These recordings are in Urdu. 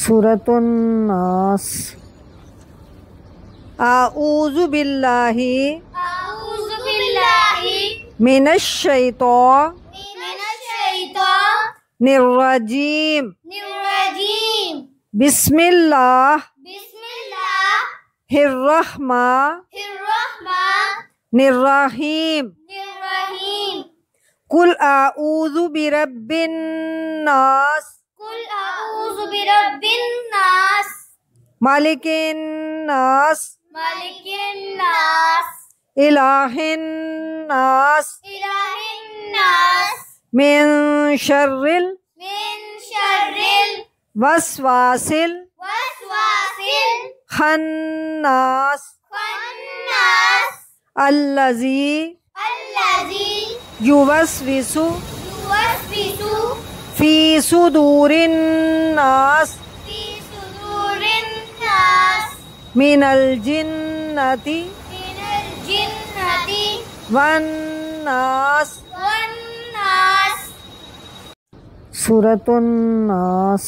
سورۃ الناس۔ اعوذ باللہ من الشیطان الرجیم، بسم اللہ الرحمن الرحیم، قل اعوذ برب الناس، مالک الناس، الہ الناس، من شر الوسواس الخناس، الذی یوسوس فی صدور الناس من الجنۃ والناس۔ سورۃ الناس۔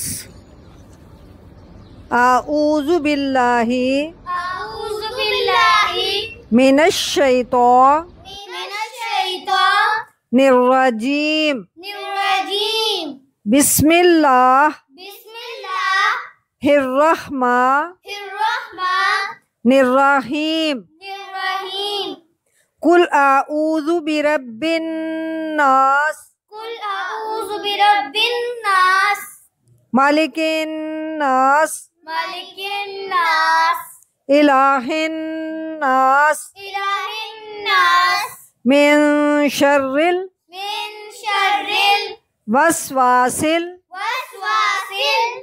اعوذ باللہ من الشیطان الرجیم، بسم اللہ الرحمن الرحیم، قل اعوذ برب الناس، مالک الناس، الہ الناس، من شر الوسواس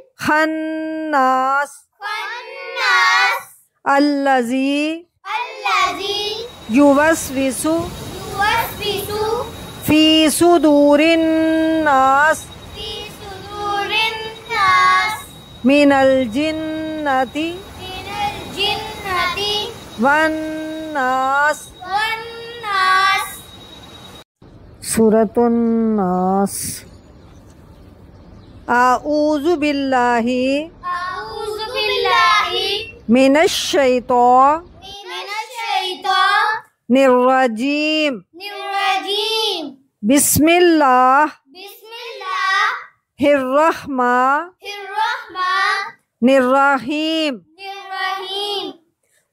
الخناس، الذی یوسوس فی صدور الناس من الجنۃ والناس۔ سورۃ الناس۔ اعوذ باللہ من الشیطان الرجیم، بسم اللہ الرحمن الرحیم،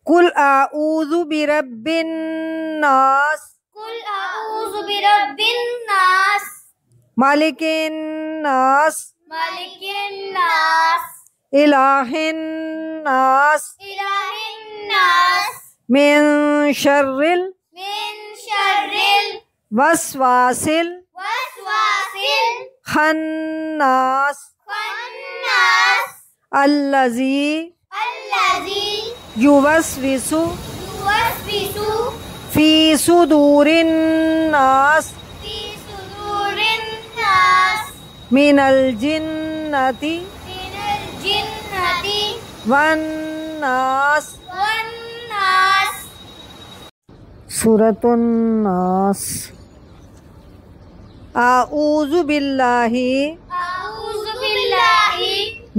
قل اعوذ برب الناس، مالک الناس، الہ الناس، من شر الوسواس الخناس، الذی یوسوس فی صدور الناس من الجنۃ والناس۔ سورۃ الناس۔ اعوذ باللہ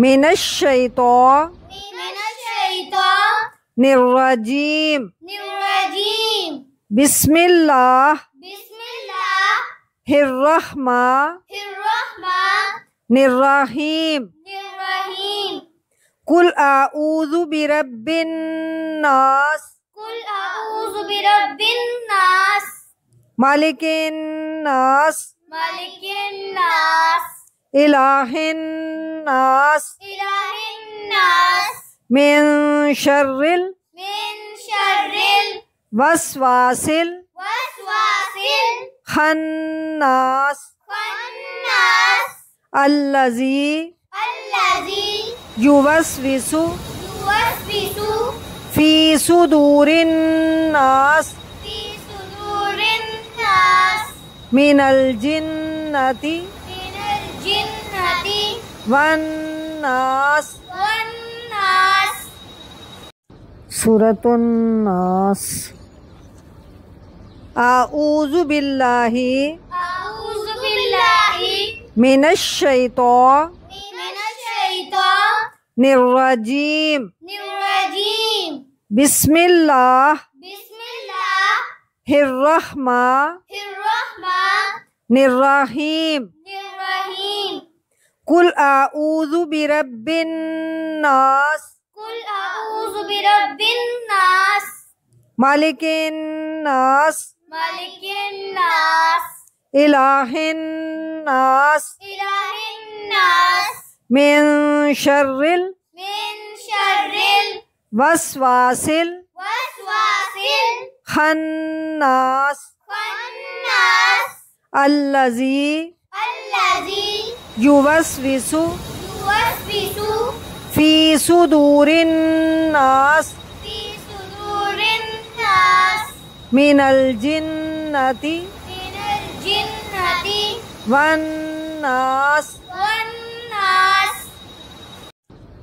من الشیطان الرجیم، بسم اللہ الرحمن الرحیم، قل اعوذ برب الناس، مالک الناس، الہ الناس، من شر الوسواس الخناس، الذی یوسوس فی صدور الناس من الجنۃ والناس۔ سورۃ الناس۔ اعوذ باللہ من الشیطان الرجيم الرجيم بسم الله بسم الله الرحمن الرحمن الرحيم الرحيم قل أعوذ برب الناس قل أعوذ برب الناس مالك الناس ملك الناس إله الناس إله الناس من شر من شر الوسواس الوسواس الخناس الخناس الذي الذي يوسوس يوسوس في صدور الناس في صدور الناس من الجنة من الجنة والناس. والناس.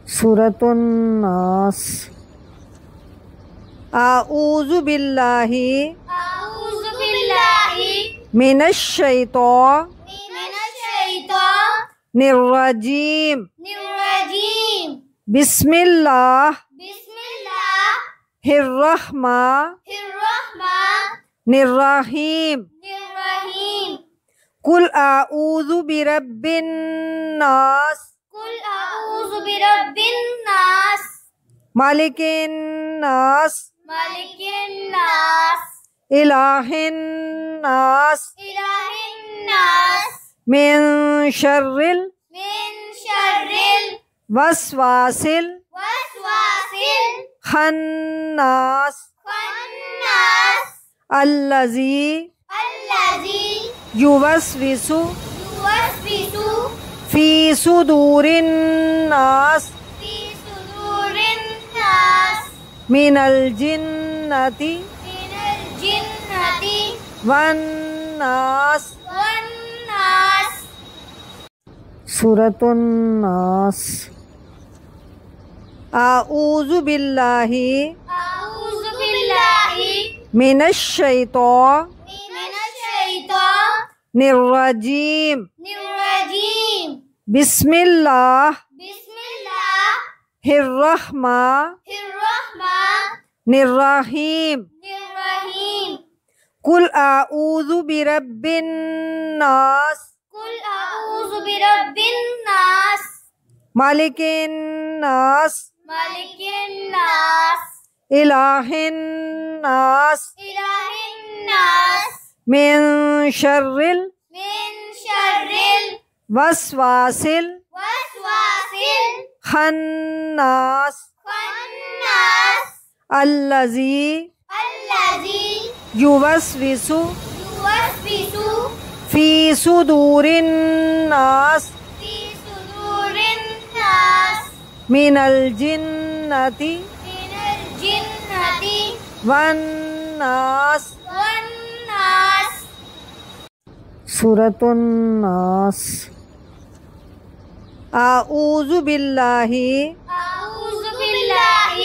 سورة الناس. أعوذ بالله أعوذ بالله من الشيطان من الشيطان الرجيم. الرجيم. بسم الله بسم الله الرحمن الرحمن الرحيم. الرحيم. قل أعوذ برب الناس قل أعوذ برب الناس مالك الناس ملك الناس إله الناس إله الناس من شر من شر الوسواس الوسواس الخناس الخناس الذي الذي يوسوس يوسوس في صدور الناس في صدور الناس من الجنة من الجنة والناس. والناس. سورة الناس. أعوذ بالله أعوذ بالله من الشيطان من الشيطان الرجيم. الرجيم. بسم الله بسم الله الرحمن الرحمن الرحيم. الرحيم. قل أعوذ برب الناس قل أعوذ برب الناس مالك الناس ملك الناس إله الناس إله الناس من شر من شر الوسواس الوسواس الخناس الخناس الذي الذي يوسوس يوسوس في صدور الناس في صدور الناس من الجنة من الجنة والناس. والناس. سورة الناس. أعوذ بالله أعوذ بالله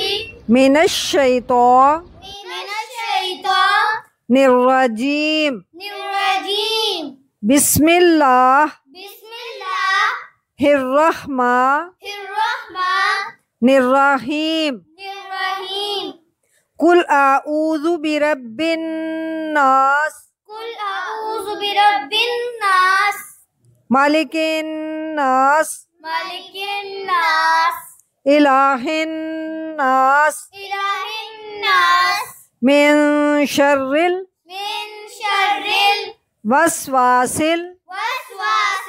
من الشيطان من الشيطان الرجيم. الرجيم. بسم الله بسم الله الرحمن الرحمن الرحيم. الرحيم. قل أعوذ برب الناس قل أعوذ برب الناس مالك الناس ملك الناس إله الناس إله الناس من شر من شر الوسواس الوسواس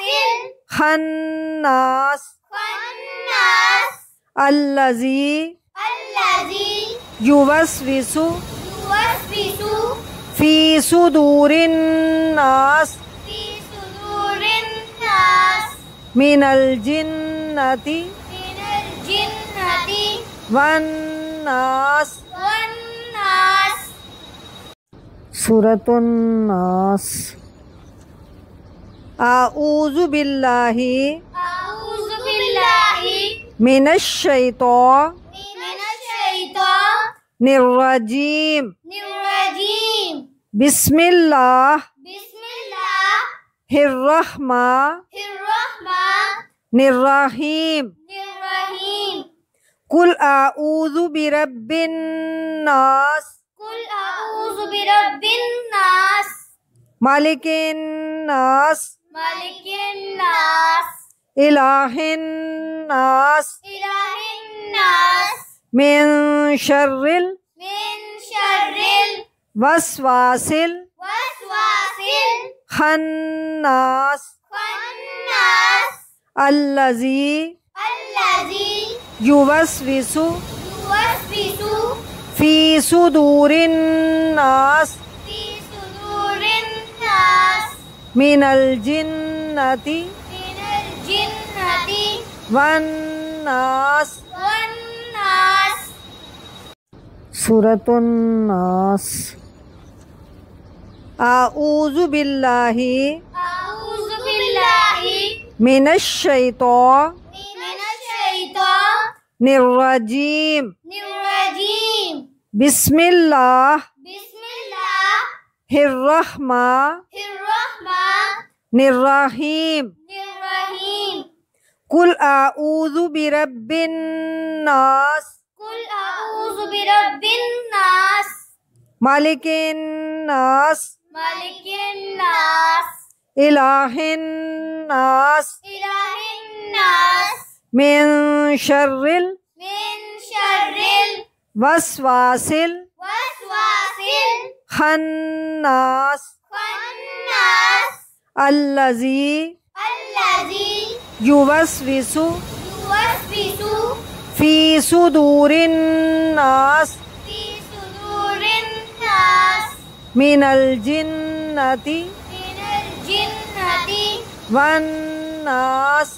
الخناس الخناس الذي الذي يوسوس يوسوس في صدور الناس في صدور الناس من الجنة من الجنة والناس. والناس. سورة الناس. أعوذ بالله أعوذ بالله من الشيطان من الشيطان الرجيم. الرجيم. بسم الله بسم الله الرحمن الرحمن الرحيم. الرحيم. قل أعوذ برب الناس قل أعوذ برب الناس مالك الناس ملك الناس إله الناس إله الناس من شر من شر الوسواس الوسواس الخناس الخناس الذي الذي يوسوس يوسوس في صدور الناس في صدور الناس من الجنة من الجنة والناس. والناس. سورة الناس. أعوذ بالله أعوذ بالله من الشيطان من الشيطان الرجيم. الرجيم. بسم الله بسم الله الرحمن الرحمن الرحيم. الرحيم. قل أعوذ برب الناس قل أعوذ برب الناس مالك الناس ملك الناس إله الناس إله الناس من شر من شر الوسواس الوسواس الخناس الخناس الذي الذي يوسوس يوسوس في صدور الناس في صدور الناس من الجنة من الجنة والناس.